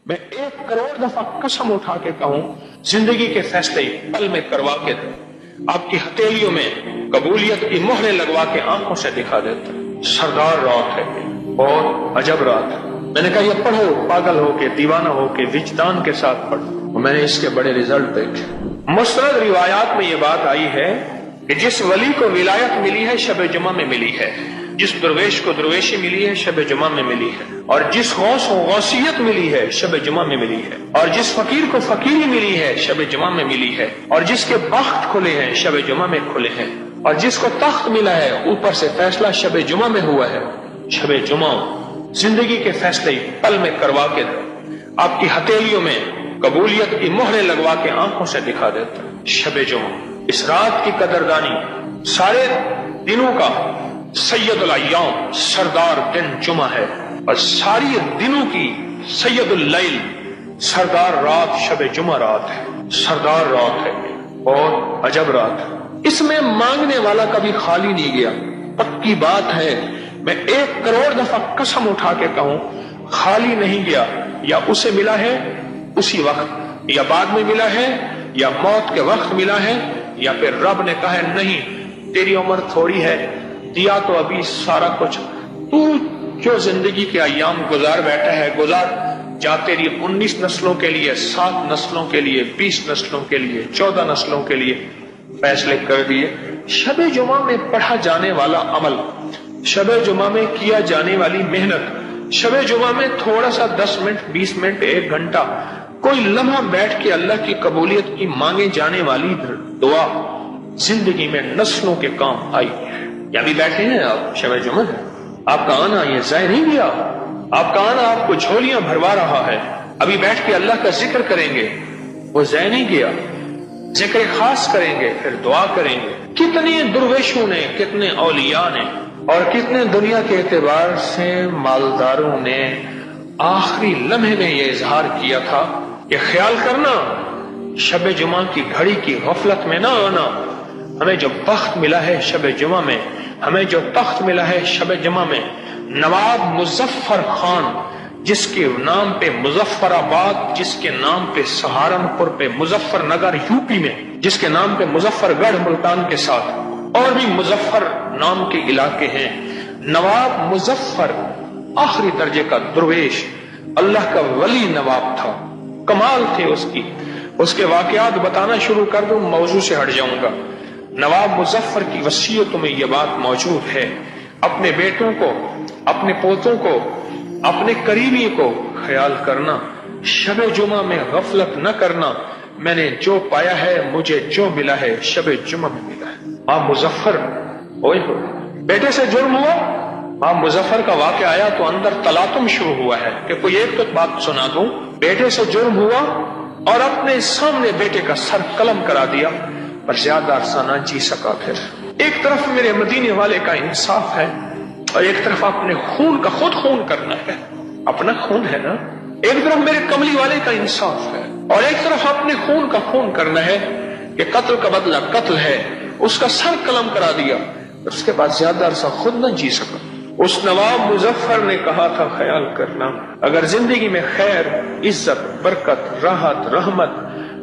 میں 1 کروڑ دفعہ قسم اٹھا کے کہوں زندگی کے فیصلے پل میں کروا کے دے، آپ کی ہتھیلیوں میں قبولیت کی مہریں لگوا کے آنکھوں سے دکھا دیتا ہے۔ سردار رات ہے اور عجب رات ہے۔ میں نے کہا یہ پڑھو پاگل ہو کے، دیوانہ ہو کے، وجدان کے ساتھ پڑھو۔ میں نے اس کے بڑے رزلٹ دیکھے۔ مسند روایات میں یہ بات آئی ہے کہ جس ولی کو ولایت ملی ہے شب جمعہ میں ملی ہے، جس درویش کو درویشی ملی ہے شب جمعہ میں ملی ہے، اور جس غوث کو غوثیت ملی ہے شب جمعہ میں ملی ہے، اور جس فقیر کو فقیری ملی ہے شب جمعہ میں ملی ہے، اور جس کے بخت کھلے ہیں شب جمعہ میں کھلے ہیں، اور جس کو تخت ملا ہے اوپر سے فیصلہ شب جمعہ میں ہوا ہے۔ شب جمعہ زندگی کے فیصلے پل میں کروا کے دے، آپ کی ہتھیلیوں میں قبولیت کی مہریں لگوا کے آنکھوں سے دکھا دیتا ہے۔ شب جمعہ، اس رات کی قدردانی، سارے دنوں کا سید الایام، سردار دن جمعہ ہے، اور ساری دنوں کی سید اللیل، سردار رات شب جمعہ رات ہے۔ سردار رات ہے اور عجب رات ہے۔ اس میں مانگنے والا کبھی خالی نہیں گیا۔ پکی بات ہے، میں 1 کروڑ دفعہ قسم اٹھا کے کہوں خالی نہیں گیا۔ یا اسے ملا ہے اسی وقت، یا بعد میں ملا ہے، یا موت کے وقت ملا ہے، یا پھر رب نے کہا ہے نہیں تیری عمر تھوڑی ہے، دیا تو ابھی سارا کچھ، تو جو زندگی کے ایام گزار بیٹھا ہے گزار جا، تیری 19 نسلوں کے لیے، 7 نسلوں کے لیے، 20 نسلوں کے لیے، 14 نسلوں کے لیے فیصلے کر دیے۔ شب جمعہ میں پڑھا جانے والا عمل، شب جمعہ میں کیا جانے والی محنت، شب جمعہ میں تھوڑا سا 10 منٹ، 20 منٹ، 1 گھنٹہ، کوئی لمحہ بیٹھ کے اللہ کی قبولیت کی مانگے جانے والی دعا زندگی میں نسلوں کے کام آئی ہے۔ یا بھی بیٹھے ہیں آپ، شب جمعہ ہے، آپ کا آنا یہ ضائع نہیں گیا، آپ کا آنا آپ کو جھولیاں بھروا رہا ہے۔ ابھی بیٹھ کے اللہ کا ذکر کریں گے، وہ ضائع نہیں گیا۔ ذکر خاص کریں گے، پھر دعا کریں گے۔ کتنے درویشوں نے، کتنے اولیاء نے، اور کتنے دنیا کے اعتبار سے مالداروں نے آخری لمحے میں یہ اظہار کیا تھا کہ خیال کرنا شب جمعہ کی گھڑی کی غفلت میں نہ آنا، ہمیں جو بخت ملا ہے شب جمعہ میں، ہمیں جو تخت ملا ہے شب جمعہ میں، نواب مظفر خان جس کے نام پہ مظفر آباد، جس کے نام پہ سہارنپور پہ مظفر نگر یوپی میں، جس کے نام پہ مظفر گڑھ ملتان کے ساتھ اور بھی مظفر نام کے علاقے ہیں، نواب مظفر آخری درجے کا درویش، اللہ کا ولی نواب تھا، کمال تھے اس کے واقعات بتانا شروع کر دوں موضوع سے ہٹ جاؤں گا۔ نواب مظفر کی وصیتوں میں یہ بات موجود ہے، اپنے بیٹوں کو، اپنے پوتوں کو، اپنے قریبی کو خیال کرنا، شب جمعہ میں غفلت نہ کرنا، میں نے جو پایا ہے، مجھے جو ملا ہے شب جمعہ میں ملا ہے۔ آپ مظفر ہوئے بیٹے سے جرم ہوا، آپ مظفر کا واقعہ آیا تو اندر تلاطم شروع ہوا ہے کہ کوئی ایک تو بات سنا دوں، بیٹے سے جرم ہوا اور اپنے سامنے بیٹے کا سر قلم کرا دیا، پر زیادہ عرصہ نہ جی سکا۔ پھر ایک طرف میرے مدینے والے کا انصاف ہے اور ایک طرف اپنے خون کا خود خون کرنا ہے، اپنا خون ہے نا، ایک طرف میرے کملی والے کا انصاف ہے اور ایک طرف اپنے خون کا خون کرنا ہے کہ قتل کا بدلہ قتل ہے، اس کا سر قلم کرا دیا، اس کے بعد زیادہ عرصہ خود نہ جی سکا۔ اس نواب مظفر نے کہا تھا خیال کرنا، اگر زندگی میں خیر، عزت، برکت، راحت، رحمت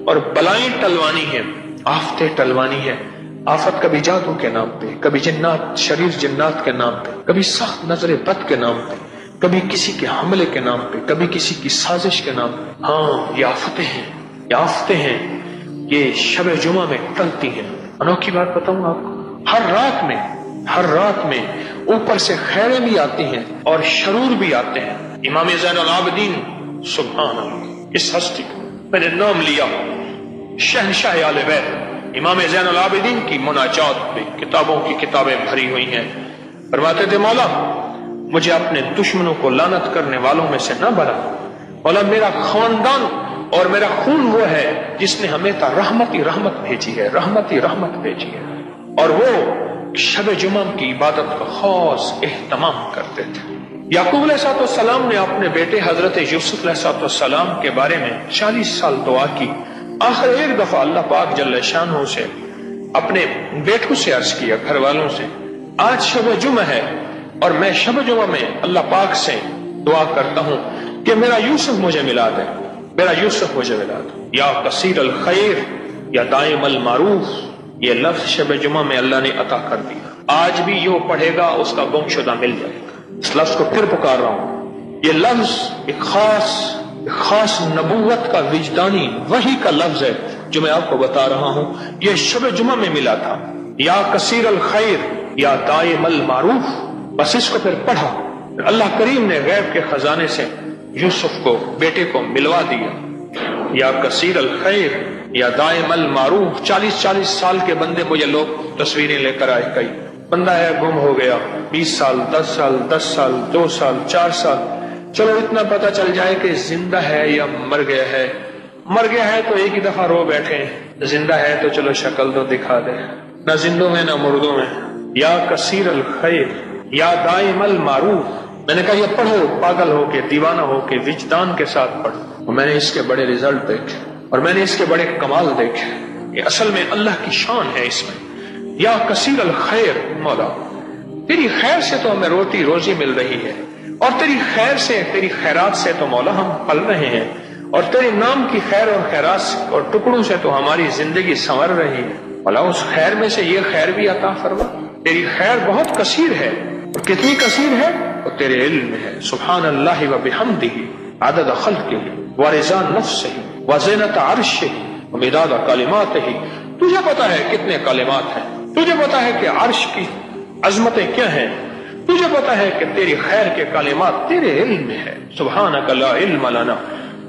اور بلائیں ٹلوانی ہیں، آفتیں ٹلوانی ہیں، آفت کبھی جادو کے نام پہ، کبھی جنات، شریر جنات کے نام پہ، کبھی سخت نظر بد کے نام پہ، کبھی کسی کے حملے کے نام پہ، کبھی کسی کی سازش کے نام پہ، ہاں یہ آفتیں ہیں، یہ آفتیں ہیں، یہ شب جمعہ میں ٹلتی ہیں۔ انوکھی بات بتاؤں آپ کو، ہر رات میں اوپر سے خیریں بھی آتی ہیں اور شرور بھی آتے ہیں۔ امام زین العابدین، سبحان اللہ، اس ہستی کو میں نے نام لیا، شہنشاہ آل بیت، امام زین العابدین کی مناجات پہ کتابوں کی کتابیں بھری ہوئی ہیں۔ فرماتے تھے مولا مجھے اپنے دشمنوں کو لعنت کرنے والوں میں سے نہ بنا، مولا میرا خاندان اور میرا خون وہ ہے جس نے ہمیں رحمت ہی رحمت بھیجی ہے، رحمت ہی رحمت بھیجی ہے، اور وہ شب جمعہ کی عبادت کا خاص اہتمام کرتے تھے۔ یعقوب علیہ السلام نے اپنے بیٹے حضرت یوسف علیہ السلام کے بارے میں 40 سال دعا کی، آخر ایک دفعہ اللہ پاک جل شانہ سے اپنے بیٹوں سے عرض کیا، گھر والوں سے، آج شب جمعہ ہے اور میں شب جمعہ میں اللہ پاک سے دعا کرتا ہوں کہ میرا یوسف مجھے ملا دے، میرا یوسف مجھے ملا دے۔ یا کثیر الخیر یا دائم المعروف، یہ لفظ شب جمعہ میں اللہ نے عطا کر دیا۔ آج بھی جو پڑھے گا اس کا گم شدہ مل جائے گا۔ اس لفظ کو پھر پکار رہا ہوں، یہ لفظ ایک خاص نبوت کا وجدانی وحی کا لفظ ہے جو میں آپ کو بتا رہا ہوں، یہ شب جمعہ میں ملا تھا۔ یا کثیر الخیر یا دائم المعروف، بس اس کو پھر پڑھا، اللہ کریم نے غیب کے خزانے سے یوسف کو، بیٹے کو ملوا دیا۔ یا کثیر الخیر یا دائم المعروف، 40 سال کے بندے مجھے لوگ تصویریں لے کر آئے، کئی بندہ ہے گم ہو گیا، 20 سال 10 سال 10 سال 2 سال 4 سال، چلو اتنا پتہ چل جائے کہ زندہ ہے یا مر گیا ہے۔ مر گیا ہے تو ایک ہی دفعہ رو بیٹھے، زندہ ہے تو چلو شکل تو دکھا دے، نہ زندوں میں نہ مردوں میں۔ یا کثیر الخیر یا دائم المعروف، میں نے کہا یہ پڑھو، پاگل ہو کے، دیوانہ ہو کے، وجدان کے ساتھ پڑھو۔ اور میں نے اس کے بڑے رزلٹ دیکھے اور میں نے اس کے بڑے کمال دیکھے، یہ اصل میں اللہ کی شان ہے اس میں۔ یا کثیر الخیر، مولا تیری خیر سے تو ہمیں روٹی روزی مل رہی ہے، اور تیری خیر سے، تیری خیرات سے تو مولا ہم پل رہے ہیں، اور تیرے نام کی خیر اور خیرات اور ٹکڑوں سے تو ہماری زندگی سنور رہی ہے۔ مولا اس خیر میں سے یہ خیر بھی عطا فرما، تیری خیر بہت کثیر ہے، اور کتنی کثیر ہے وہ تیرے علم میں ہے۔ سبحان اللہ و بحمدہ عدد خلقہ ورضا نفسہ وزینت عرشہ ومداد کلماتہ۔ تجھے پتا ہے کتنے کلمات ہیں، تجھے پتا ہے کہ عرش کی عظمتیں کیا ہیں، تجھے پتا ہے کہ تیری خیر کے کلمات تیرے علم میں ہے۔ سبحانک لا علم لنا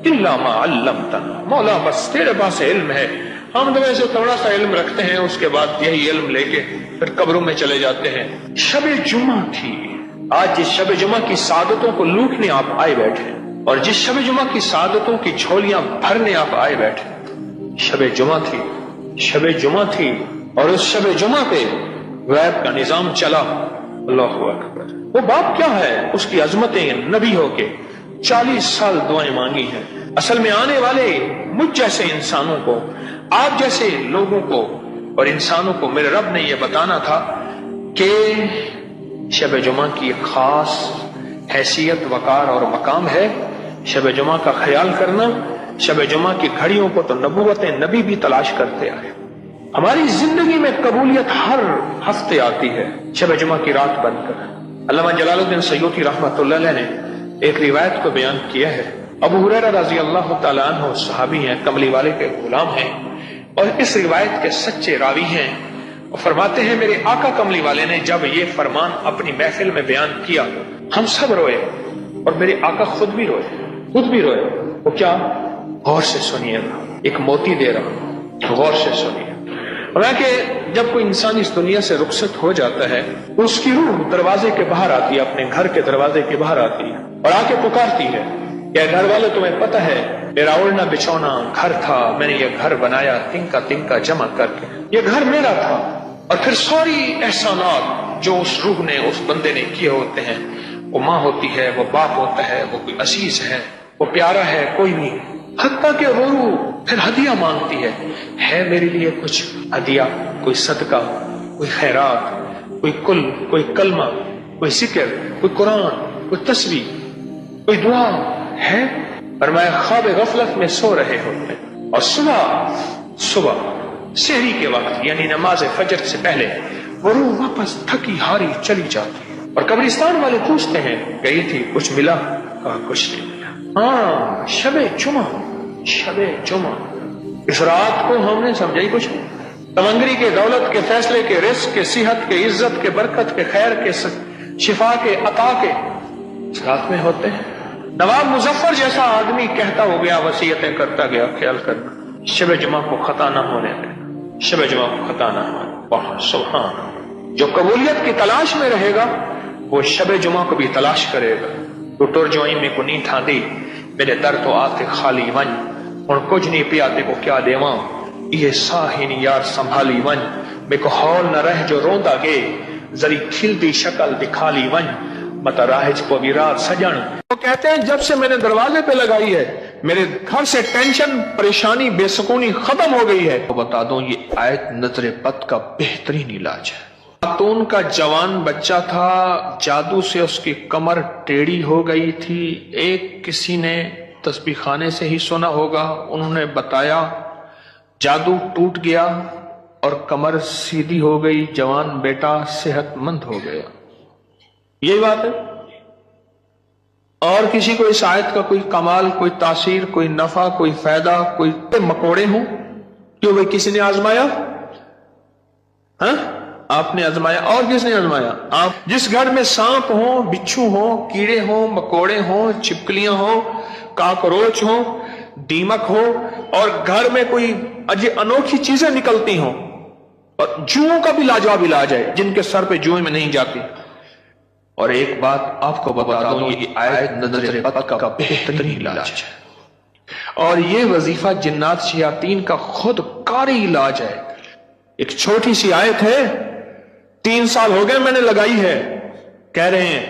الا ما علمتنا، مولا بس تیرے پاس علم ہے، ہم تو ویسے تھوڑا سا علم رکھتے ہیں، اس کے بعد یہی علم لے کے پھر قبروں میں چلے جاتے ہیں۔ شب جمعہ تھی، آج جس شب جمعہ کی سعادتوں کو لوٹنے آپ آئے بیٹھے، اور جس شب جمعہ کی سعادتوں کی جھولیاں بھرنے آپ آئے بیٹھے، شب جمعہ تھی، شب جمعہ تھی، اور اس شب جمعہ پہ غیب کا نظام چلا۔ اللہ اکبر، وہ باپ کیا ہے، اس کی عظمتیں نبی ہو کے 40 سال دعائیں مانگی ہیں۔ اصل میں آنے والے مجھ جیسے انسانوں کو، آپ جیسے لوگوں کو اور انسانوں کو میرے رب نے یہ بتانا تھا کہ شب جمعہ کی ایک خاص حیثیت، وقار اور مقام ہے۔ شب جمعہ کا خیال کرنا، شب جمعہ کی گھڑیوں کو تو نبوت نبی بھی تلاش کرتے آئے۔ ہماری زندگی میں قبولیت ہر ہفتے آتی ہے شب جمعہ کی رات بن کر۔ علامہ جلال الدین سیوطی رحمۃ اللہ علیہ نے ایک روایت کو بیان کیا ہے۔ ابو ہریرہ رضی اللہ تعالیٰ عنہ صحابی ہیں، کملی والے کے غلام ہیں، اور اس روایت کے سچے راوی ہیں، اور فرماتے ہیں میرے آقا کملی والے نے جب یہ فرمان اپنی محفل میں بیان کیا، ہم سب روئے، اور میرے آقا خود بھی روئے۔ وہ کیا؟ غور سے سنیے گا، ایک موتی دے رہا، غور سے سنیے۔ کہ جب کوئی انسان اس دنیا سے رخصت ہو جاتا ہے، اس کی روح دروازے کے باہر آتی ہے، اپنے گھر کے دروازے کے باہر آتی ہے، اور آ کے پکارتی ہے کہ گھر والے تمہیں پتہ ہے میرا اوڑھنا بچھونا گھر تھا، میں نے یہ گھر بنایا تنکا جمع کر کے، یہ گھر میرا تھا۔ اور پھر ساری احسانات جو اس روح نے، اس بندے نے کیے ہوتے ہیں، وہ ماں ہوتی ہے، وہ باپ ہوتا ہے، وہ کوئی عزیز ہے، وہ پیارا ہے، کوئی نہیں، حتیٰ کہ وہ روح پھر ہدیہ مانگتی ہے میرے لیے کچھ ہدیہ، کوئی صدقہ، کوئی خیرات، کوئی کوئی کلمہ، کوئی ذکر، کوئی قرآن، کوئی تسبیح، کوئی دعا ہے؟ فرمایا خواب غفلت میں سو رہے ہوتے ہیں، اور صبح سحری کے وقت یعنی نماز فجر سے پہلے وہ روح واپس تھکی ہاری چلی جاتی ہے، اور قبرستان والے پوچھتے ہیں گئی تھی، کچھ ملا؟ کہا کچھ نہیں ملا۔ ہاں شب جمعہ، اس رات کو ہم نے سمجھا ہی کچھ نہیں، تمنگری کے، دولت کے، فیصلے کے، رزق کے، صحت کے، عزت کے، برکت کے، خیر کے، شفا کے، عطا کے اس رات میں ہوتے ہیں۔ نواب مظفر جیسا آدمی کہتا ہو گیا، وصیتیں کرتا گیا، خیال کرنا شب جمعہ کو خطا نہ ہونے دینا، شب جمعہ کو خطا نہ ہونے۔ واہ سبحان، جو قبولیت کی تلاش میں رہے گا وہ شب جمعہ کو بھی تلاش کرے گا۔ تو ٹر جوئی میں کو نہیں ٹھاندی، میرے در تو آتے خالی ون، اور کچھ نہیں پیاتے کو کیا دیواں، یہ ساہی نہیں یار سنبھالی ون، میں کو ہول نہ رہ جو روندا گے، ذری کھل دی شکل دکھا لی ون، متا راہج کو بھی رات سجن۔ وہ کہتے ہیں جب سے میں نے دروازے پہ لگائی ہے میرے گھر سے ٹینشن، پریشانی، بے سکونی ختم ہو گئی ہے۔ تو بتا دوں یہ آیت نظر بد کا بہترین علاج ہے۔ خاتون کا جوان بچہ تھا، جادو سے اس کی کمر ٹیڑھی ہو گئی تھی. ایک کسی نے تسبیح خانے سے ہی سنا ہوگا، انہوں نے بتایا، جادو ٹوٹ گیا اور کمر سیدھی ہو گئی، جوان بیٹا صحت مند ہو گیا. یہی بات ہے. اور کسی کو اس آیت کا کوئی کمال، کوئی تاثیر، کوئی نفع، کوئی فائدہ، کوئی مکوڑے ہوں، کیوں بھائی کسی نے آزمایا؟ ہاں آپ نے آزمایا. اور کس نے آزمایا؟ آپ. جس گھر میں سانپ ہوں، بچھو ہوں، کیڑے ہوں، مکوڑے ہوں، چھپکلیاں ہوں، کاکروچ ہوں، دیمک ہو، اور گھر میں کوئی انوکھی چیزیں نکلتی ہوں، اور جوؤں کا بھی لاجواب علاج ہے جن کے سر پہ جوئیں میں نہیں جاتی. اور ایک بات آپ کو بتا دوں، یہ آیت نظر بد کا بہترین علاج ہے، اور یہ وظیفہ جنات شیاطین کا خود کاری علاج ہے. ایک چھوٹی سی آیت ہے، 3 سال ہو گئے میں نے لگائی ہے، کہہ رہے ہیں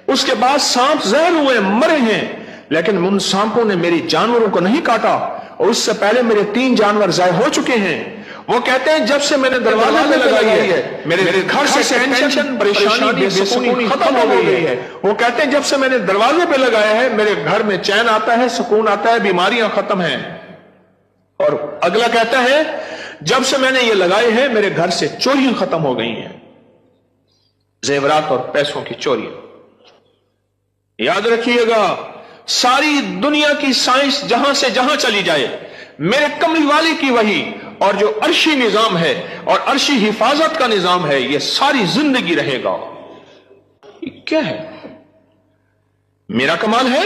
اس کے بعد سانپ زہر ہوئے، مرے ہیں، لیکن ان سانپوں نے میری جانوروں کو نہیں کاٹا، اور اس سے پہلے میرے 3 جانور ضائع ہو چکے ہیں. وہ کہتے ہیں جب سے میں نے دروازے پہ لگائی ہے میرے گھر سے ٹینشن، پریشانی، بے سکونی ختم ہو گئی ہے. وہ کہتے ہیں جب سے میں نے دروازے پہ لگایا ہے میرے گھر میں چین آتا ہے، سکون آتا ہے، بیماریاں ختم ہیں. اور اگلا کہتا ہے جب سے میں نے یہ لگائے ہیں میرے گھر سے چوریاں ختم ہو گئی ہیں، زیورات اور پیسوں کی چوریاں. یاد رکھیے گا، ساری دنیا کی سائنس جہاں سے جہاں چلی جائے، میرے کملی والے کی وحی اور جو عرشی نظام ہے اور عرشی حفاظت کا نظام ہے، یہ ساری زندگی رہے گا. یہ کیا ہے؟ میرا کمال ہے؟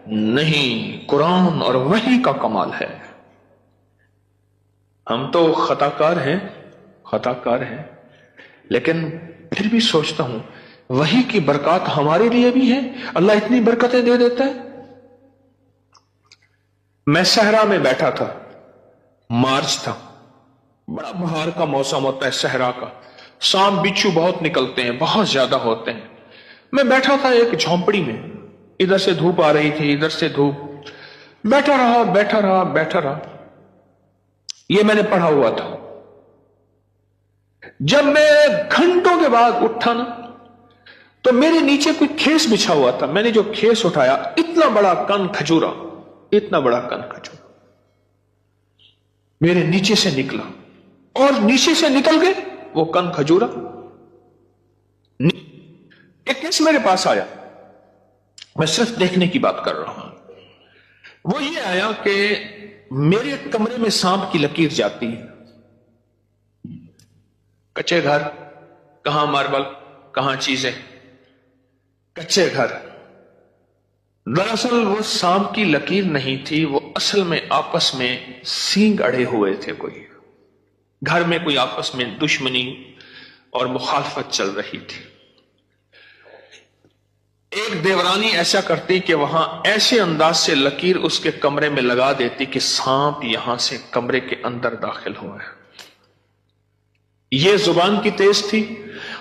نہیں، قرآن اور وحی کا کمال ہے. ہم تو خطا کار ہیں، لیکن پھر بھی سوچتا ہوں وحی کی برکات ہمارے لیے بھی ہے. اللہ اتنی برکتیں دے دیتا ہے. میں صحرا میں بیٹھا تھا، مارچ تھا، بڑا بہار کا موسم ہوتا ہے صحرا کا، سانپ بچھو بہت نکلتے ہیں، بہت زیادہ ہوتے ہیں. میں بیٹھا تھا ایک جھونپڑی میں، ادھر سے دھوپ آ رہی تھی، ادھر سے دھوپ، بیٹھا رہا. یہ میں نے پڑھا ہوا تھا. جب میں گھنٹوں کے بعد اٹھا نا، تو میرے نیچے کوئی کھیس بچھا ہوا تھا. میں نے جو کھیس اٹھایا، اتنا بڑا کن کھجورا میرے نیچے سے نکلا، اور نیچے سے نکل گئے وہ کن کھجورا. ایک کیس میرے پاس آیا، میں صرف دیکھنے کی بات کر رہا ہوں. وہ یہ آیا کہ میرے کمرے میں سانپ کی لکیر جاتی ہے. کچے گھر، کہاں ماربل، کہاں چیزیں، کچے گھر. دراصل وہ سانپ کی لکیر نہیں تھی، وہ اصل میں آپس میں سینگ اڑے ہوئے تھے. کوئی گھر میں کوئی آپس میں دشمنی اور مخالفت چل رہی تھی. ایک دیورانی ایسا کرتی کہ وہاں ایسے انداز سے لکیر اس کے کمرے میں لگا دیتی کہ سانپ یہاں سے کمرے کے اندر داخل ہوا ہے. یہ زبان کی تیز تھی،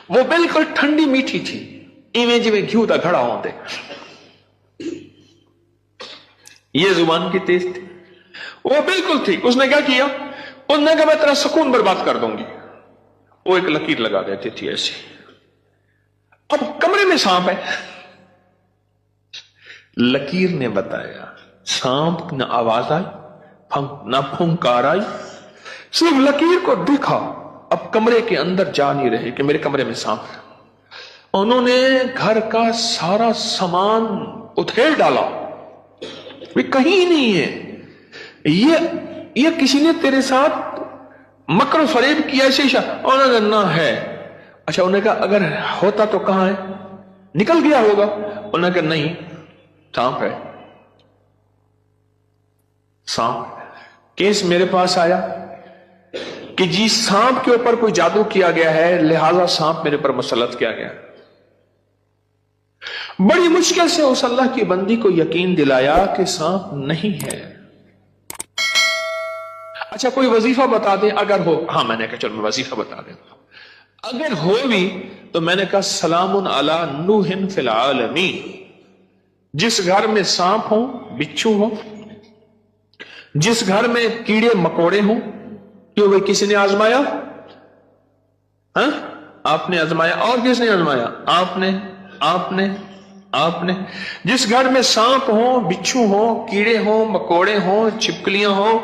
وہ بالکل ٹھنڈی میٹھی تھی، ایویں جویں گھیو دا گھڑا ہوندے. یہ زبان کی تیز تھی، وہ بالکل تھی. اس نے کیا کیا؟ اس نے کہا میں تیرا سکون برباد کر دوں گی. وہ ایک لکیر لگا دیتی تھی ایسی. اب کمرے میں سانپ ہے. لکیر نے بتایا، سانپ نہ آواز آئی، نہ پھنکار آئی، صرف لکیر کو دیکھا. اب کمرے کے اندر جا نہیں رہے کہ میرے کمرے میں سانپ ہے. انہوں نے گھر کا سارا سامان ادھیڑ ڈالا، کہیں نہیں ہے. یہ کسی نے تیرے ساتھ مکر و فریب کیا ایسے ہی؟ انہوں نے نہ ہے. اچھا، انہوں نے کہا اگر ہوتا تو کہاں ہے؟ نکل گیا ہوگا. انہوں نے کہا نہیں، سانپ ہے. سانپ. کیس میرے پاس آیا کہ جی سانپ کے اوپر کوئی جادو کیا گیا ہے، لہذا سانپ میرے پر مسلط کیا گیا. بڑی مشکل سے اس اللہ کی بندی کو یقین دلایا کہ سانپ نہیں ہے. اچھا کوئی وظیفہ بتا دیں اگر ہو. ہاں، میں نے کہا چلو میں وظیفہ بتا دیتا ہوں. اگر ہو بھی تو میں نے کہا سلام علی نوح فی العالمین. جس گھر میں سانپ ہوں، بچھو ہوں، جس گھر میں کیڑے مکوڑے ہوں، کیوں بھائی کسی نے آزمایا؟ ہاں، آپ نے آزمایا، اور کس نے آزمایا؟ آپ نے جس گھر میں سانپ ہو، بچھو ہو، کیڑے ہو، مکوڑے ہوں، چھپکلیاں ہوں،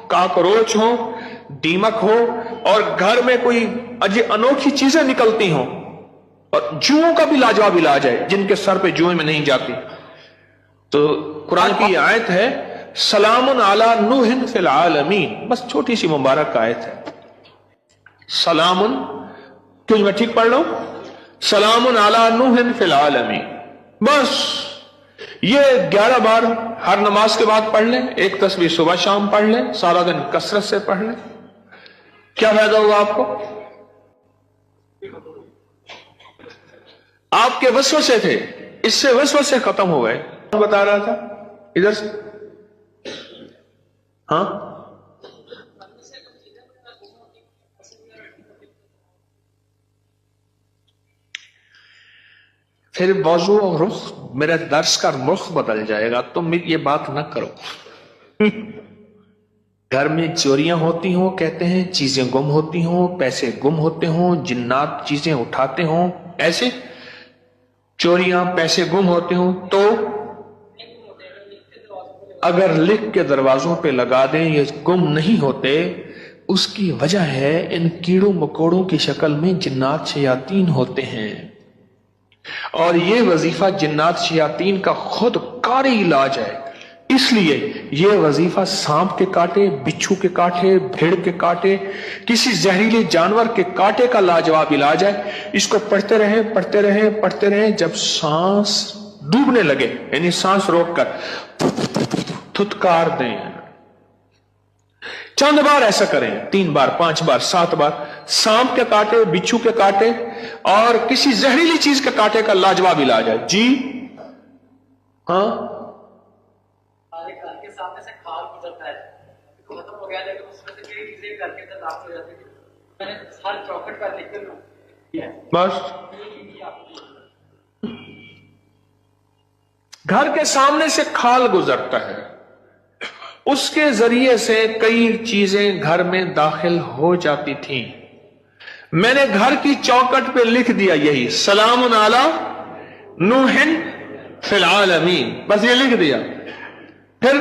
کاکروچ ہوں، دیمک ہو، اور گھر میں کوئی انوکھی چیزیں نکلتی ہوں، اور جوؤں کا بھی لاجواب علاج ہے، جن کے سر پہ جوئیں میں نہیں جاتی، تو قرآن کی آیت ہے سلام علی نوح فی العالمین، بس چھوٹی سی مبارک آیت ہے، سلام، کیوں میں ٹھیک پڑھ لوں؟ سلام علی نوح فی العالمین، بس یہ 11 بار ہر نماز کے بعد پڑھ لیں، ایک تسبیح صبح شام پڑھ لیں، سارا دن کثرت سے پڑھ لیں، کیا فائدہ ہوگا آپ کو؟ آپ کے وسوسے تھے، اس سے وسوسے ختم ہو گئے۔ بتا رہا تھا ادھر سے، ہاں پھر موضوع اور رخ، میرے درس کا رخ بدل جائے گا، تم یہ بات نہ کرو۔ گھر میں چوریاں ہوتی ہوں، کہتے ہیں چیزیں گم ہوتی ہوں، پیسے گم ہوتے ہوں، جنات چیزیں اٹھاتے ہوں، ایسے چوریاں، پیسے گم ہوتے ہوں، تو اگر لکھ کے دروازوں پہ لگا دیں یہ گم نہیں ہوتے، اس کی وجہ ہے ان کیڑوں مکوڑوں کی شکل میں جنات شیاطین ہوتے ہیں، اور یہ وظیفہ جنات شیاطین کا خود کاری علاج ہے، اس لیے یہ وظیفہ سانپ کے کاٹے، بچھو کے کاٹے، بھیڑ کے کاٹے، کسی زہریلے جانور کے کاٹے کا لاجواب علاج ہے۔ اس کو پڑھتے رہیں، جب سانس ڈوبنے لگے، یعنی سانس روک کر تھتکار دیں، چند بار ایسا کریں، 3 بار، 5 بار، 7 بار، سانپ کے کاٹے، بچھو کے کاٹے اور کسی زہریلی چیز کے کاٹے کا لاجواب علاج ہے۔ جی ہاں، کے سامنے سے کھال گزرتا ہے، ختم ہو گیا، لیکن اس میں سے کئی چیزیں کر کے داخل ہو جاتی تھی، میں نے ہر چوکٹ پر لکھ کر بس گھر کے سامنے سے کھال گزرتا ہے، اس کے ذریعے سے کئی چیزیں گھر میں داخل ہو جاتی تھیں، میں نے گھر کی چوکٹ پہ لکھ دیا یہی سلام علی نوح فی العالمین، بس یہ لکھ دیا، پھر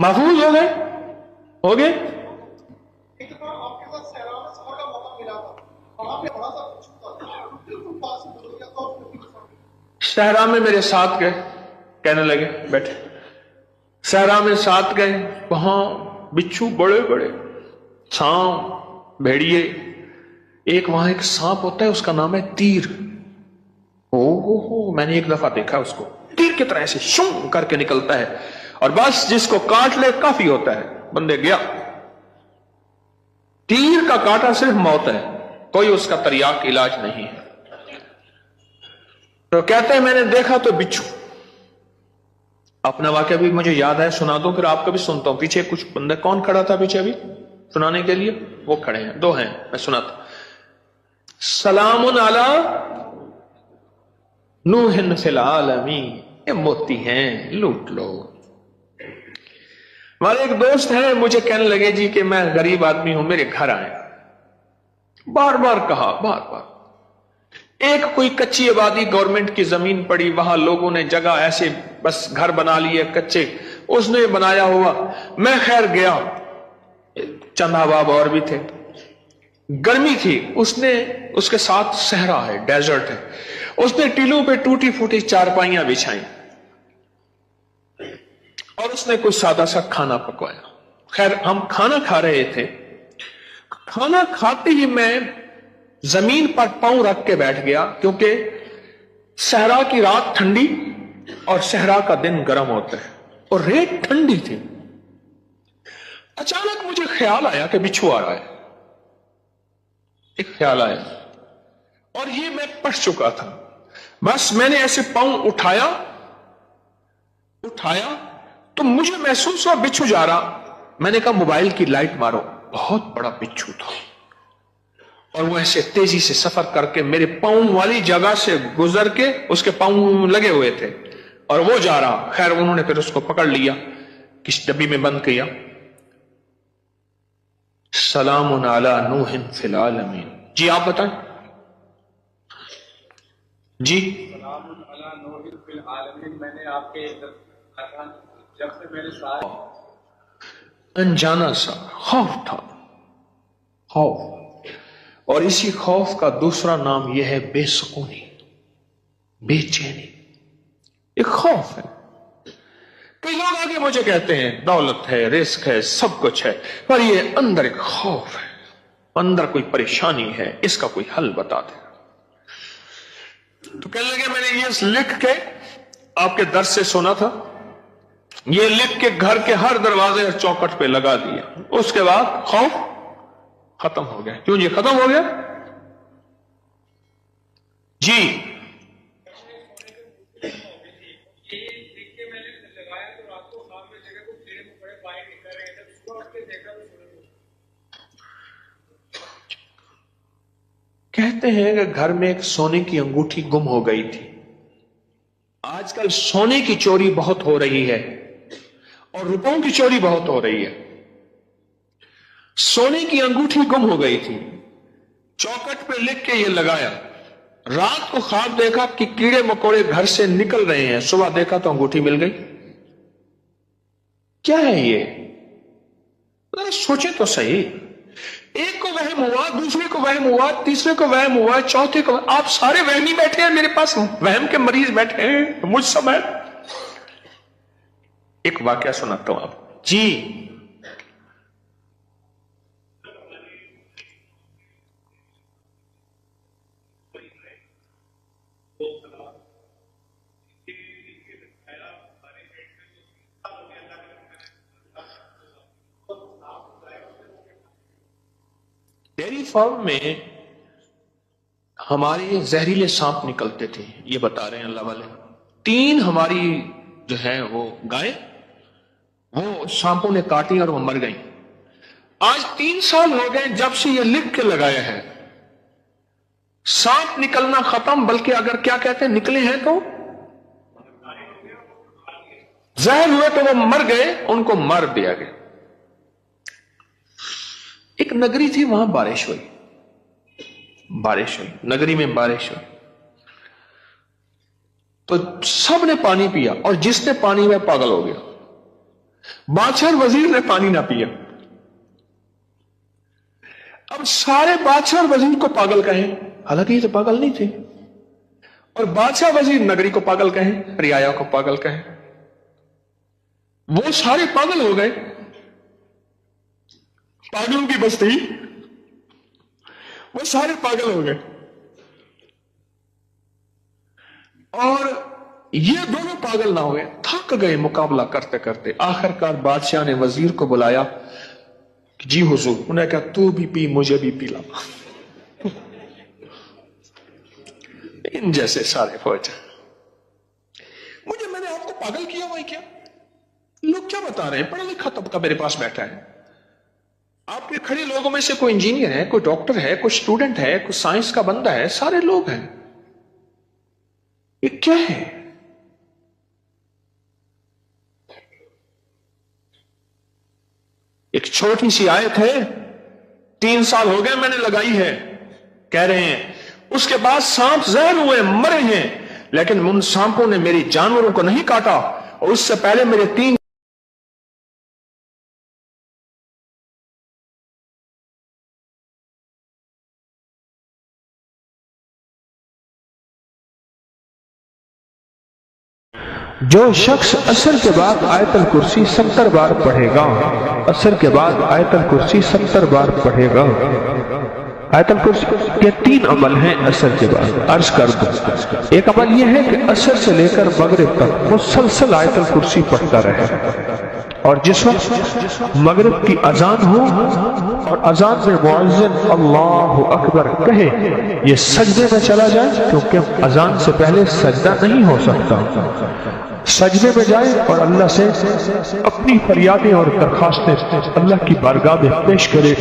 محفوظ ہو گئے۔ صحرا میں میرے ساتھ گئے، کہنے لگے بیٹھے، صحرا میں ساتھ گئے، وہاں بچھو بڑے بڑے، سانپ، بھیڑیے، وہاں ایک سانپ ہوتا ہے، اس کا نام ہے تیر، میں نے ایک دفعہ دیکھا اس کو، تیر کی طرح ایسے شوں کر کے نکلتا ہے، اور بس جس کو کاٹ لے کافی ہوتا ہے، بندے گیا۔ تیر کا کاٹا صرف موت ہے، کوئی اس کا تریاق علاج نہیں ہے۔ تو کہتے ہیں میں نے دیکھا تو بچھو، اپنا واقعہ بھی مجھے یاد ہے، سنا دوں پھر آپ کا بھی سنتا ہوں۔ پیچھے کچھ بندہ، کون کھڑا تھا پیچھے ابھی سنانے کے لیے؟ وہ کھڑے ہیں، 2 ہیں، میں سناتا۔ سلام علی نوح فی العالمین، یہ موتی ہیں، لوٹ لو۔ ہمارے ایک دوست ہیں، مجھے کہنے لگے جی کہ میں غریب آدمی ہوں، میرے گھر آئے، بار بار کہا، بار بار، ایک کوئی کچی آبادی گورنمنٹ کی زمین پڑی، وہاں لوگوں نے جگہ ایسے بس گھر بنا لیے کچے، اس نے بنایا ہوا، میں خیر گیا، چند احباب اور بھی تھے، گرمی تھی، اس کے ساتھ صحرا ہے، ڈیزرٹ ہے، اس نے ٹیلوں پہ ٹوٹی پھوٹی چارپائیاں بچھائیں، اور اس نے کوئی سادہ سا کھانا پکوایا۔ خیر ہم کھانا کھا رہے تھے، کھانا کھاتے ہی میں زمین پر پاؤں رکھ کے بیٹھ گیا، کیونکہ صحرا کی رات ٹھنڈی اور صحرا کا دن گرم ہوتا ہے، اور ریت ٹھنڈی تھی۔ اچانک مجھے خیال آیا کہ بچھو آ رہا ہے، ایک خیال آیا، اور یہ میں پڑھ چکا تھا، بس میں نے ایسے پاؤں اٹھایا تو مجھے محسوس ہوا بچھو جا رہا، میں نے کہا موبائل کی لائٹ مارو، بہت بڑا بچھو تھا، اور وہ ایسے تیزی سے سفر کر کے میرے پاؤں والی جگہ سے گزر کے، اس کے پاؤں لگے ہوئے تھے اور وہ جا رہا۔ خیر انہوں نے پھر اس کو پکڑ لیا، کس ڈبی میں بند کیا، سلام علی نوح فی العالمین۔ جی آپ بتائیں، جی میں نے آپ کے جب سے میں نے انجانا سا خوف تھا، خوف، اور اسی خوف کا دوسرا نام یہ ہے بے سکونی، بے چینی، ایک خوف ہے۔ کئی لوگ آگے مجھے کہتے ہیں دولت ہے، رزق ہے، سب کچھ ہے، پر یہ اندر ایک خوف ہے، اندر کوئی پریشانی ہے، اس کا کوئی حل بتا دیں۔ تو کہنے لگے میں نے یہ لکھ کے آپ کے درس سے سنا تھا، یہ لکھ کے گھر کے ہر دروازے اور چوکٹ پہ لگا دیا، اس کے بعد خوف ختم ہو گیا۔ کیوں جی ختم ہو گیا؟ جی کہتے ہیں کہ گھر میں ایک سونے کی انگوٹھی گم ہو گئی تھی۔ آج کل سونے کی چوری بہت ہو رہی ہے اور روپوں کی چوری بہت ہو رہی ہے۔ سونے کی انگوٹھی گم ہو گئی تھی، چوکٹ پہ لکھ کے یہ لگایا، رات کو خواب دیکھا کہ کیڑے مکوڑے گھر سے نکل رہے ہیں، صبح دیکھا تو انگوٹھی مل گئی۔ کیا ہے یہ؟ ذرا سوچیں تو صحیح۔ ایک کو وہم ہوا، دوسرے کو وہم ہوا، تیسرے کو وہم ہوا، چوتھے کو، آپ سارے وہمی بیٹھے ہیں، میرے پاس وہم کے مریض بیٹھے ہیں مجھ سمیت۔ ایک واقعہ سناتا ہوں آپ جی۔ ڈیری فارم میں ہمارے زہریلے سانپ نکلتے تھے، یہ بتا رہے ہیں اللہ والے۔ 3 ہماری جو ہے وہ گائے وہ سانپوں نے کاٹی اور وہ مر گئی۔ آج 3 سال ہو گئے جب سے یہ لکھ کے لگایا ہے، سانپ نکلنا ختم، بلکہ اگر کیا کہتے ہیں نکلے ہیں تو زہر ہوئے تو وہ مر گئے، ان کو مار دیا گیا۔ ایک نگری تھی، وہاں بارش ہوئی، نگری میں بارش ہوئی تو سب نے پانی پیا، اور جس نے پانی میں پاگل ہو گیا۔ بادشاہ اور وزیر نے پانی نہ پیا۔ اب سارے بادشاہ اور وزیر کو پاگل کہیں، حالانکہ یہ تو پاگل نہیں تھے، اور بادشاہ وزیر نگری کو پاگل کہیں، رعایا کو پاگل کہیں، وہ سارے پاگل ہو گئے۔ پاگلوں کی بستی، وہ سارے پاگل ہو گئے، اور یہ دونوں پاگل نہ ہوئے، تھک گئے مقابلہ کرتے کرتے۔ آخرکار بادشاہ نے وزیر کو بلایا کہ جی حضور، انہیں کہا تو بھی پی، مجھے بھی پلا۔ ان جیسے سارے فوج، میں نے آپ کو پاگل کیا ہوئی کیا؟ لوگ کیا بتا رہے ہیں؟ پڑھا لکھا طبقہ میرے پاس بیٹھا ہے، آپ کے کھڑے لوگوں میں سے کوئی انجینئر ہے، کوئی ڈاکٹر ہے، کوئی اسٹوڈنٹ ہے، کوئی سائنس کا بندہ ہے، سارے لوگ ہیں، یہ کیا ہے؟ ایک چھوٹی سی آیت ہے، 3 سال ہو گئے میں نے لگائی ہے، کہہ رہے ہیں اس کے بعد سانپ زہر ہوئے مرے ہیں، لیکن ان سانپوں نے میری جانوروں کو نہیں کاٹا، اور اس سے پہلے میرے 3 جو شخص عصر کے بعد آیت الکرسی 70 بار پڑھے گا، عصر کے بعد آیت الکرسی 70 بار پڑھے گا۔ آیت الکرسی کے 3 عمل ہیں عصر کے بعد، عرض کر دو۔ ایک عمل یہ ہے کہ عصر سے لے کر مغرب تک مسلسل آیت الکرسی پڑھتا رہے، اور جس وقت مغرب کی اذان ہو اور اذان میں مؤذن اللہ اکبر کہے، یہ سجدے میں چلا جائے، کیونکہ اذان سے پہلے سجدہ نہیں ہو سکتا، سجدے میں جائے اور اللہ سے اپنی فریادیں اور درخواستیں اللہ کی بارگاہ میں پیش کرے،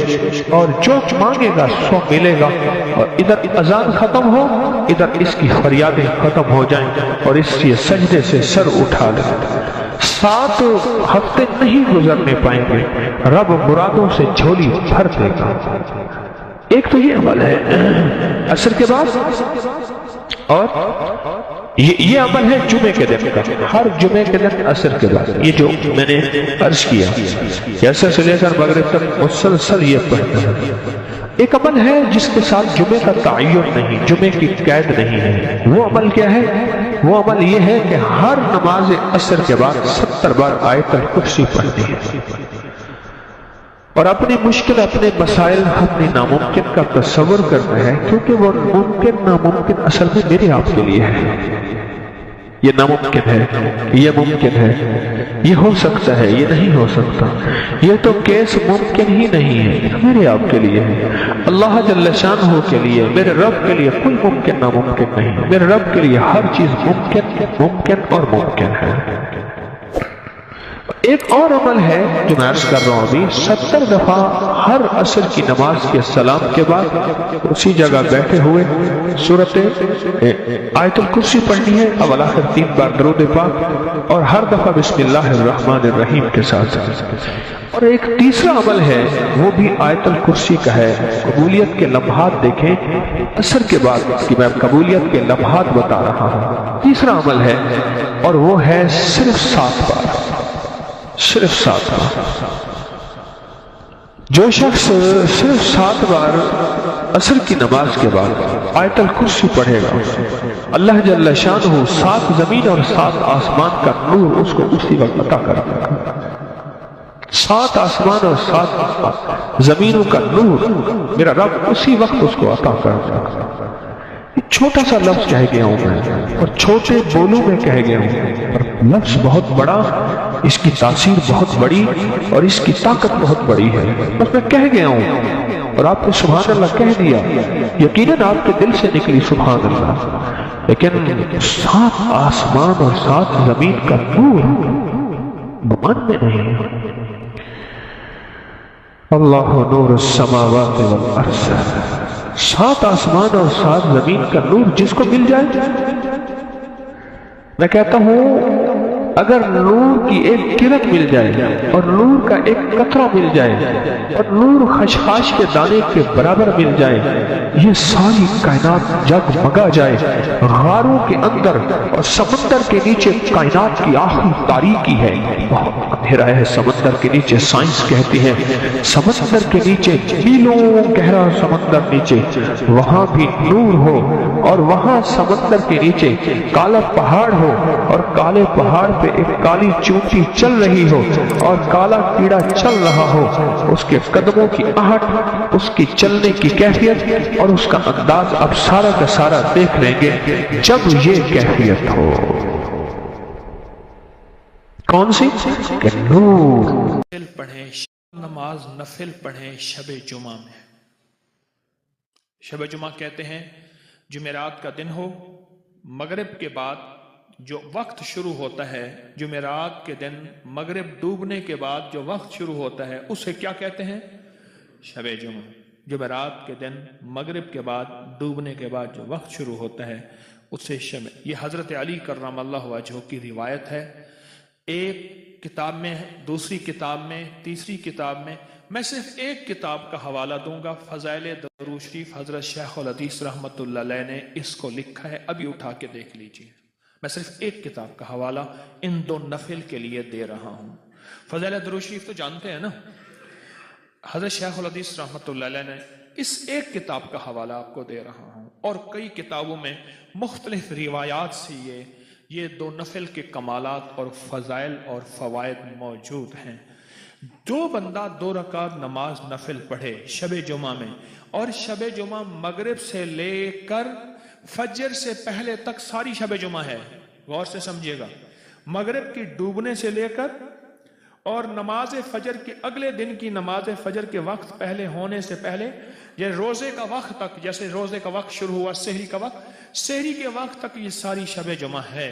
اور جو مانگے گا سو ملے گا، اور ادھر اذان ختم ہو، ادھر اس کی فریادیں ختم ہو جائیں، اور اس کے سجدے سے سر اٹھا لے۔ 7 ہفتے نہیں گزرنے پائیں گے، رب مرادوں سے جھولی بھر دے گا۔ ایک تو یہ عمل ہے عصر کے بعد اور یہ عمل ہے جمعے کے دن کا، ہر جمعے کے دن عصر کے بعد، یہ جو میں نے عرض کیا کہ عصر سے لے کر مغرب تک مسلسل یہ پڑھنا ہے۔ ایک عمل ہے جس کے ساتھ جمعے کا تعین نہیں، جمعے کی قید نہیں ہے۔ وہ عمل کیا ہے؟ وہ عمل یہ ہے کہ ہر نماز عصر کے بعد 70 بار آیت الکرسی پڑھنی ہے، اور اپنی مشکل، اپنے مسائل، اپنی ناممکن کا تصور کرنا ہے، کیونکہ وہ ممکن ناممکن اصل میں میرے آپ کے لیے ہے۔ یہ ناممکن ہے، یہ ممکن ہے، یہ ہو سکتا ہے، یہ نہیں ہو سکتا، یہ تو کیس ممکن ہی نہیں ہے، میرے آپ کے لیے ہے۔ اللہ جل شانہ کے لیے، میرے رب کے لیے کوئی ممکن ناممکن نہیں، میرے رب کے لیے ہر چیز ممکن اور ممکن ہے۔ ایک اور عمل ہے جو میں عرض کر رہا ہوں ابھی، 70 دفعہ ہر عصر کی نماز کے سلام کے بعد اسی جگہ بیٹھے ہوئے سورت آیت الکرسی پڑھنی ہے، اول آخر 3 بار درود پاک، اور ہر دفعہ بسم اللہ الرحمن الرحیم کے ساتھ۔ اور ایک تیسرا عمل ہے، وہ بھی آیت الکرسی کا ہے۔ قبولیت کے لمحات دیکھیں، عصر کے بعد کہ میں قبولیت کے لمحات بتا رہا ہوں۔ تیسرا عمل ہے، اور وہ ہے صرف 7 بار، صرف 7 بار۔ جو شخص صرف 7 بار عصر کی نماز کے بعد آیت الکرسی پڑھے گا، اللہ جل شانہ 7 زمین اور 7 آسمان کا نور اس کو اسی وقت عطا کرے گا۔ 7 آسمان اور 7 زمینوں کا نور میرا رب اسی وقت اس کو عطا کرے گا۔ چھوٹا سا لفظ کہہ گیا ہوں میں، اور چھوٹے بولوں میں کہہ گیا ہوں، اور لفظ بہت بڑا، اس کی تاثیر بہت بڑی، اور اس کی طاقت بہت بڑی ہے۔ بس میں کہہ گیا ہوں اور آپ نے سبحان اللہ کہہ دیا، یقیناً آپ کے دل سے نکلی سبحان اللہ، لیکن 7 آسمان اور 7 زمین کا نور من میں نہیں ہے۔ اللہ نور السماوات والارض، 7 آسمان اور 7 زمین کا نور جس کو مل جائے، میں کہتا ہوں اگر نور کی ایک کرن مل جائے اور نور کا ایک قطرہ مل جائے اور نور خشخاش کے دانے کے برابر مل جائے، یہ ساری کائنات جگمگا جائے۔ غاروں کے اندر اور سمندر کے نیچے کائنات کی آخری تاریکی ہے، بہت اندھیرا ہے سمندر کے نیچے، سائنس کہتی ہے سمندر کے نیچے میلوں گہرا سمندر نیچے، وہاں بھی نور ہو، اور وہاں سمندر کے نیچے کالا پہاڑ ہو، اور کالے پہاڑ پہ ایک کالی چونٹی چل رہی ہو، اور کالا کیڑا چل رہا ہو، اس کے قدموں کی آہٹ، اس کی چلنے کی کیفیت اور اس کا انداز اب سارا کا سارا دیکھ لیں گے جب یہ کیفیت ہو۔ کون سی؟ کہ نور نفل پڑھیں، نماز نفل پڑھیں شب جمعہ میں۔ شب جمعہ کہتے ہیں جمعرات کا دن ہو، مغرب کے بعد جو وقت شروع ہوتا ہے، جمعرات کے دن مغرب ڈوبنے کے بعد جو وقت شروع ہوتا ہے اسے کیا کہتے ہیں؟ شب جمعہ۔ جمعرات کے دن مغرب کے بعد ڈوبنے کے بعد جو وقت شروع ہوتا ہے اسے شب، یہ حضرت علی کرم اللہ وجہہ کی روایت ہے، ایک کتاب میں، دوسری کتاب میں، تیسری کتاب میں۔ میں صرف ایک کتاب کا حوالہ دوں گا، فضائل درود شریف، حضرت شیخ الحدیث رحمت اللہ علیہ نے اس کو لکھا ہے، ابھی اٹھا کے دیکھ لیجئے۔ میں صرف ایک کتاب کا حوالہ ان 2 نفل کے لیے دے رہا ہوں۔ فضائل درود شریف تو جانتے ہیں نا، حضرت شیخ الحدیث رحمت اللہ علیہ نے اس ایک کتاب کا حوالہ آپ کو دے رہا ہوں، اور کئی کتابوں میں مختلف روایات سے یہ 2 نفل کے کمالات اور فضائل اور فوائد موجود ہیں۔ جو بندہ 2 رکعت نماز نفل پڑھے شب جمعہ میں، اور شب جمعہ مغرب سے لے کر فجر سے پہلے تک ساری شب جمعہ ہے، غور سے سمجھیے گا، مغرب کی ڈوبنے سے لے کر اور نماز فجر کے اگلے دن کی نماز فجر کے وقت پہلے ہونے سے پہلے، یہ روزے کا وقت تک، جیسے روزے کا وقت شروع ہوا سحری کا وقت، سحری کے وقت تک یہ ساری شب جمعہ ہے۔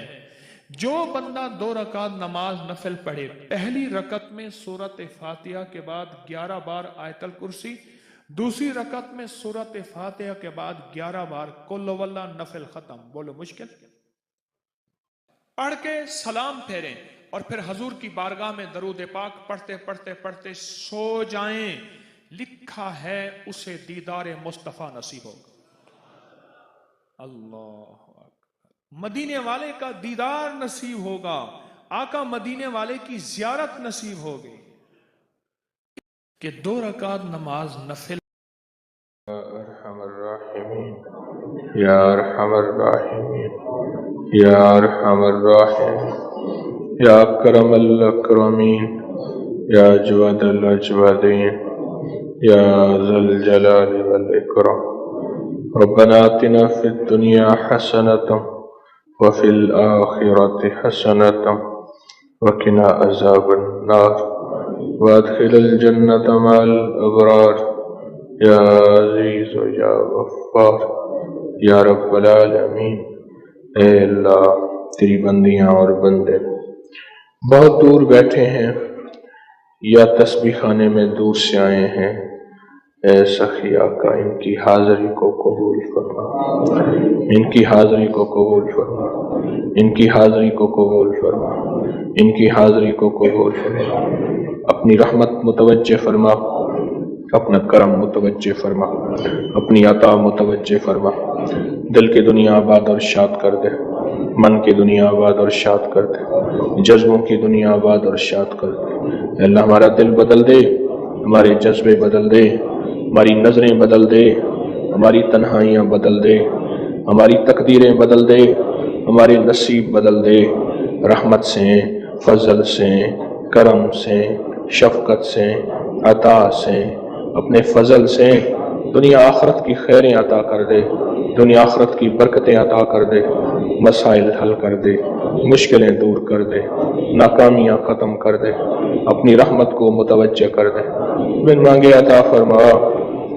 جو بندہ 2 رکعت نماز نفل پڑھے، پہلی رکعت میں سورۃ فاتحہ کے بعد 11 بار آیت الکرسی، دوسری رکعت میں سورۃ فاتحہ کے بعد 11 بار قل ہو اللہ نفل ختم، بولو مشکل، پڑھ کے سلام پھیریں اور پھر حضور کی بارگاہ میں درود پاک پڑھتے پڑھتے پڑھتے سو جائیں، لکھا ہے اسے دیدار مصطفیٰ نصیب ہوگا۔ اللہ اکبر، مدینے والے کا دیدار نصیب ہوگا، آقا مدینے والے کی زیارت نصیب ہوگی کہ 2 رکعت نماز نفل. ارحم الراحمین یا ارحم الراحمین یا ارحم الراحمین یا اکرم الاکرمین یا اجود الاجودین یا ذا الجلال والاکرام. ربنا آتنا فی الدنیا حسنۃ وفی الآخرۃ حسنۃ وقنا عذاب النار وادخل الجنة مع الابرار یا عزیز و یا غفار یا رب العالمین. اے اللہ تیری بندیاں اور بندے بہت دور بیٹھے ہیں یا تسبیح خانے میں دور سے آئے ہیں، اے سخی آقا ان کی حاضری کو قبول فرما، ان کی حاضری کو قبول فرما، ان کی حاضری کو قبول فرما، ان کی حاضری کو قبول فرما. اپنی رحمت متوجہ فرما، اپنا کرم متوجہ فرما، اپنی عطا متوجہ فرما. دل کی دنیا آباد اور شاد کر دے، من کی دنیا آباد اور شاد کر دے، جذبوں کی دنیا آباد اور شاد کر دے. اے اللہ ہمارا دل بدل دے، ہمارے جذبے بدل دے، ہماری نظریں بدل دے، ہماری تنہائیاں بدل دے، ہماری تقدیریں بدل دے، ہمارے نصیب بدل دے. رحمت سے، فضل سے، کرم سے، شفقت سے، عطا سے، اپنے فضل سے دنیا آخرت کی خیریں عطا کر دے، دنیا آخرت کی برکتیں عطا کر دے، مسائل حل کر دے، مشکلیں دور کر دے، ناکامیاں ختم کر دے، اپنی رحمت کو متوجہ کر دے. بن مانگے عطا فرما،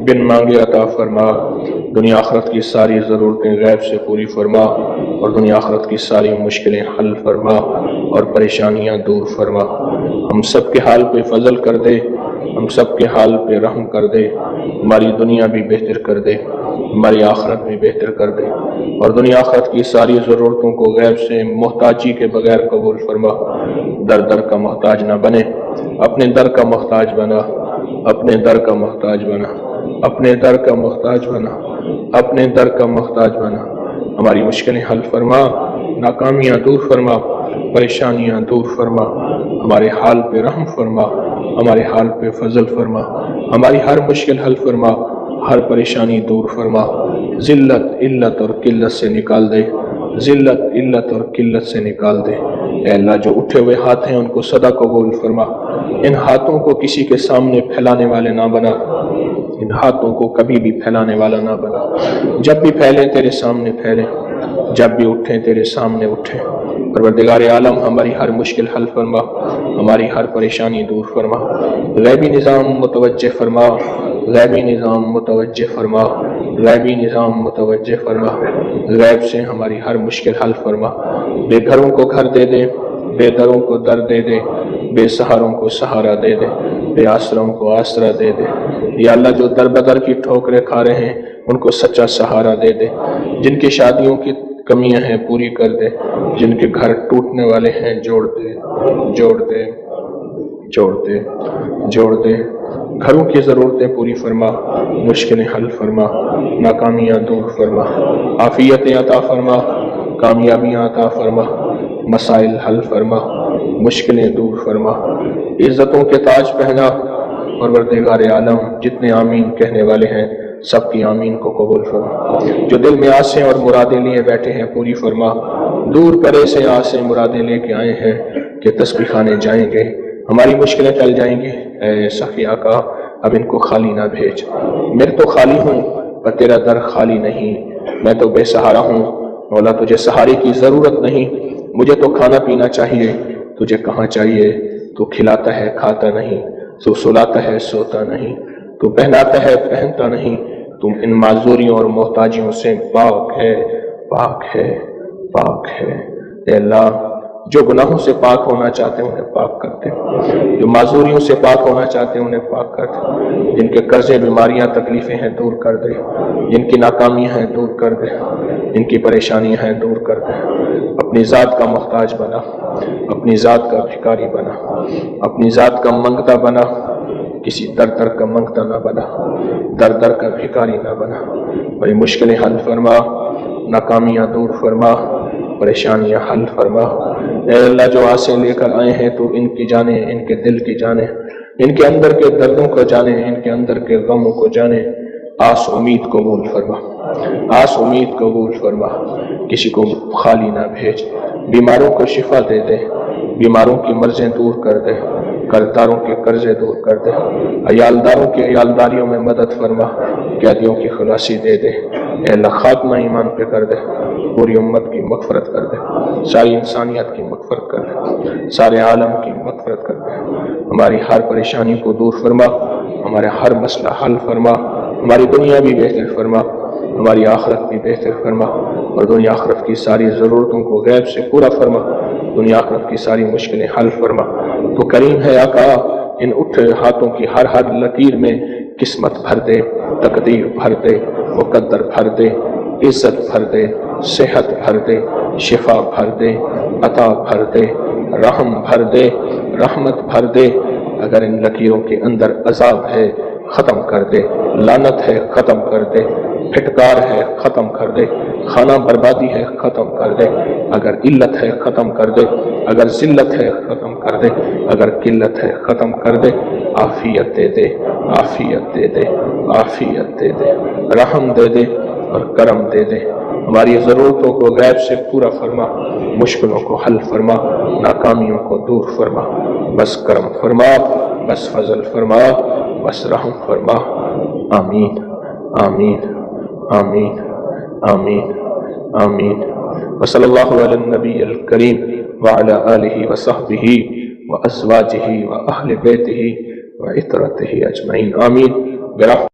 بن مانگے عطا فرما. دنیا آخرت کی ساری ضرورتیں غیب سے پوری فرما اور دنیا آخرت کی ساری مشکلیں حل فرما اور پریشانیاں دور فرما. ہم سب کے حال پہ فضل کر دے، ہم سب کے حال پہ رحم کر دے. ہماری دنیا بھی بہتر کر دے، ہماری آخرت بھی بہتر کر دے اور دنیا آخرت کی ساری ضرورتوں کو غیب سے محتاجی کے بغیر قبول فرما. در در کا محتاج نہ بنے، اپنے در کا محتاج بنا، اپنے در کا محتاج بنا، اپنے در کا محتاج بنا، اپنے در کا محتاج بنا. ہماری مشکلیں حل فرما، ناکامیاں دور فرما، پریشانیاں دور فرما. ہمارے حال پہ رحم فرما، ہمارے حال پہ فضل فرما، ہماری ہر مشکل حل فرما، ہر پریشانی دور فرما. ذلت، علت اور قلت سے نکال دے، ذلت، علت اور قلت سے نکال دے. اے اللہ جو اٹھے ہوئے ہاتھ ہیں ان کو صدا قبول فرما. ان ہاتھوں کو کسی کے سامنے پھیلانے والے نہ بنا، ان ہاتھوں کو کبھی بھی پھیلانے والا نہ بنا. جب بھی پھیلیں تیرے سامنے پھیلیں، جب بھی اٹھیں تیرے سامنے اٹھیں. پروردگار عالم ہماری ہر مشکل حل فرما، ہماری ہر پریشانی دور فرما. غیبی نظام متوجہ فرما، غیبی نظام متوجہ فرما، غیبی نظام متوجہ فرما. غیب سے ہماری ہر مشکل حل فرما. بے گھروں کو گھر دے دے، بے دروں کو در دے دے، بے سہاروں کو سہارا دے دے، بے آسروں کو آسرا دے دے. یا اللہ جو در بدر کی ٹھوکریں کھا رہے ہیں ان کو سچا سہارا دے دے. جن کی شادیوں کی کمیاں ہیں پوری کر دے، جن کے گھر ٹوٹنے والے ہیں جوڑ دے، جوڑ دے، جوڑ دے، جوڑ دے. گھروں کی ضرورتیں پوری فرما، مشکلیں حل فرما، ناکامیاں دور فرما، عافیتیں عطا فرما، کامیابیاں عطا فرما، مسائل حل فرما، مشکلیں دور فرما. عزتوں کے تاج پہنا. پروردگار عالم جتنے آمین کہنے والے ہیں سب کی آمین کو قبول فرما. جو دل میں آسیں اور مرادیں لیے بیٹھے ہیں پوری فرما. دور پرے سے آسیں مرادیں لے کے آئے ہیں کہ تسبیح خانے جائیں گے، ہماری مشکلیں ٹل جائیں گی. اے سخی آقا اب ان کو خالی نہ بھیج. میں تو خالی ہوں پر تیرا در خالی نہیں. میں تو بے سہارا ہوں مولا، تجھے سہارے کی ضرورت نہیں. مجھے تو کھانا پینا چاہیے، تجھے کہاں چاہیے؟ تو کھلاتا ہے کھاتا نہیں، تو سلاتا ہے سوتا نہیں، تو پہناتا ہے پہنتا نہیں. تم ان معذوریوں اور محتاجیوں سے پاک ہے، پاک ہے، پاک ہے. اے اللہ جو گناہوں سے پاک ہونا چاہتے ہیں انہیں پاک کرتے، جو معذوریوں سے پاک ہونا چاہتے ہیں انہیں پاک کرتے. جن کے قرضے، بیماریاں، تکلیفیں ہیں دور کر دے، جن کی ناکامیاں ہیں دور کر دے، جن کی پریشانیاں ہیں دور کر دے. اپنی ذات کا محتاج بنا، اپنی ذات کا بھکاری بنا، اپنی ذات کا منگتا بنا. کسی در در کا منگتا نہ بنا، در در کا بھکاری نہ بنا. بڑی مشکلیں حل فرما، ناکامیاں دور فرما، پریشانیاں حل فرما۔ اے اللہ جو آسیں لے کر آئے ہیں تو ان کی جانے، ان کے دل کی جانے، ان کے اندر کے دردوں کو جانے، ان کے اندر کے غموں کو جانے۔ آس امید قبول فرما، آس امید قبول فرما، کسی کو خالی نہ بھیج، بیماروں کو شفا دے دے، بیماروں کی مرضیں دور کر دے، قرضداروں کے قرضے دور کر دے، عیالداروں کی عیالداریوں میں مدد فرما، قیدیوں کی خلاصی دے دے۔ اے اللہ خاتمہ ایمان پہ کر دے، پوری امت کی مغفرت کر دے، ساری انسانیت کی مغفرت کر دے، سارے عالم کی مغفرت کر دے۔ ہماری ہر پریشانی کو دور فرما، ہمارے ہر مسئلہ حل فرما، ہماری دنیا بھی بہتر فرما، ہماری آخرت بھی بہتر فرما، اور دنیا آخرت کی ساری ضرورتوں کو غیب سے پورا فرما، دنیا آخرت کی ساری مشکلیں حل فرما۔ تو کریم ہے آقا، ان اٹھے ہاتھوں کی ہر لکیر میں قسمت بھر دے، تقدیر بھر دے، مقدر بھر دے، عزت بھر دے، صحت بھر دے، شفا بھر دے، عطا بھر دے، رحم بھر دے، رحمت بھر دے۔ اگر ان لکیروں کے اندر عذاب ہے ختم کر دے، لعنت ہے ختم کر دے، پھٹکار ہے ختم کر دے، خانہ بربادی ہے ختم کر دے، اگر علت ہے ختم کر دے، اگر ذلت ہے ختم کر دے، اگر قلت ہے ختم کر دے۔ عافیت دے دے، عافیت دے دے، عافیت دے دے، رحم دے دے اور کرم دے دے۔ ہماری ضرورتوں کو غیب سے پورا فرما، مشکلوں کو حل فرما، ناکامیوں کو دور فرما۔ بس کرم فرما، بس فضل فرما، بس رحم فرما۔ آمین آمین آمین آمین آمین۔ وصلی اللہ علی النبی الکریم وعلی آلہ وصحبہ وازواجہ واہل بیتہ وعترتہ اجمعین، آمین۔ برحمتہ